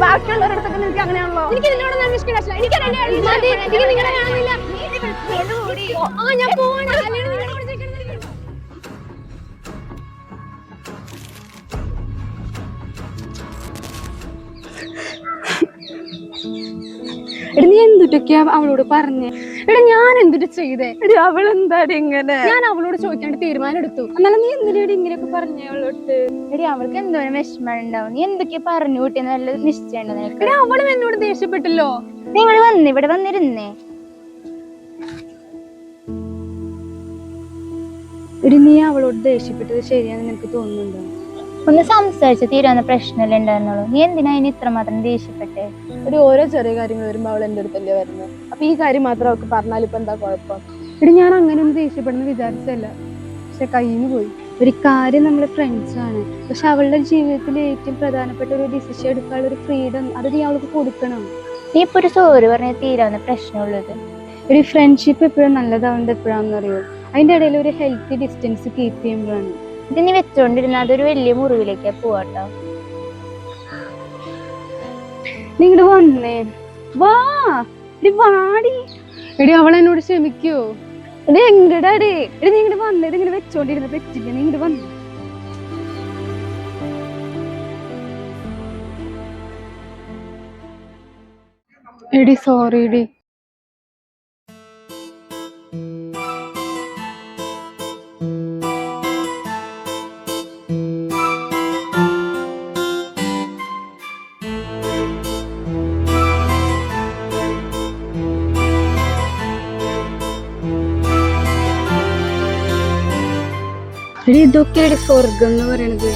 ബാക്കിയുള്ളവരടുത്തൊക്കെ നിനക്ക് അങ്ങനെയാണല്ലോ. എനിക്ക് നിന്നോടൊന്നും അന്വേഷിക്കാൻ ഞാൻ പോവാണ്. എടി നീ എന്തുട്ടൊക്കെയാ അവളോട് പറഞ്ഞേ? എടാ ഞാൻ എന്തിട്ട് ചെയ്തേ? എടി അവളെന്താടി ഇങ്ങനെ? ഞാൻ അവളോട് ചോദിക്കാണ്ട് തീരുമാനം എടുത്തു. എന്നാലും നീ എന്തിനാടി ഇങ്ങനെയൊക്കെ പറഞ്ഞേ അവളോട്ട്? എടി അവൾക്ക് എന്തോരം വിഷമം ഉണ്ടാവും. നീ എന്തൊക്കെയാ പറഞ്ഞു കൂട്ടി നല്ല നിശ്ചയം. എടി അവളും എന്നോട് ദേഷ്യപ്പെട്ടല്ലോ. നിങ്ങൾ ഇവിടെ വന്നിരുന്നേ. എടി നീ അവളോട് ദേഷ്യപ്പെട്ടത് ശരിയാണെന്ന് നിനക്ക് തോന്നുന്നുണ്ടോ? ഒന്ന് സംസാരിച്ച് തീരാവുന്ന പ്രശ്നമല്ലേ ഉണ്ടായിരുന്നുള്ളൂ. നീ എന്തിനാ അതിന് ഇത്രമാത്രം ദേഷ്യപ്പെട്ടെ? എടി ഓരോ ചെറിയ കാര്യങ്ങൾ വരുമ്പോ അവൾ എന്റെ അടുത്തല്ലേ വരുന്നത്. അപ്പൊ ഈ കാര്യം മാത്രം അവൾക്ക് പറഞ്ഞാൽ ഇപ്പൊ എന്താ കുഴപ്പം? എടി ഞാൻ അങ്ങനെ ഒന്നും ദേഷ്യപ്പെടുന്ന വിചാരിച്ചല്ല, പക്ഷെ കയ്യിന്ന് പോയി. ഒരു കാര്യം നമ്മള് ഫ്രണ്ട്സ് ആണ്, പക്ഷെ അവളുടെ ജീവിതത്തിൽ ഏറ്റവും പ്രധാനപ്പെട്ട ഒരു ഡിസിഷൻ എടുക്കാനുള്ള ഒരു ഫ്രീഡം അത് നീ അവൾക്ക് കൊടുക്കണം. നീ ഇപ്പൊ ഒരു സോറി പറഞ്ഞ തീരാവുന്ന പ്രശ്നമുള്ളത്. ഒരു ഫ്രണ്ട്ഷിപ്പ് എപ്പോഴും നല്ലതാവുന്നത് എപ്പോഴാണെന്ന് അറിയോ? അതിന്റെ ഇടയിൽ ഒരു ഹെൽത്തി ഡിസ്റ്റൻസ് കീപ്പ് ചെയ്യുമ്പോഴാണ്. ഇത് നീ വെച്ചോണ്ടിരുന്ന അതൊരു വലിയ മുറിവിലേക്കാ പോവാട്ടോ. നിങ്ങട് വന്നേ, വാ വാടി. എടി അവൾ എന്നോട് ക്ഷമിക്കോ? എടി എങ്ങടാടേ? എടി നീ ഇങ്ങോട്ട് വന്നേ, ഇത് ഇങ്ങനെ വെച്ചോണ്ടിരുന്ന പറ്റില്ല. നീ ഇങ്ങോട്ട് വന്നു. എടി സോറി ഡി. ഇതൊക്കെ സ്വർഗം എന്ന് പറയണത്.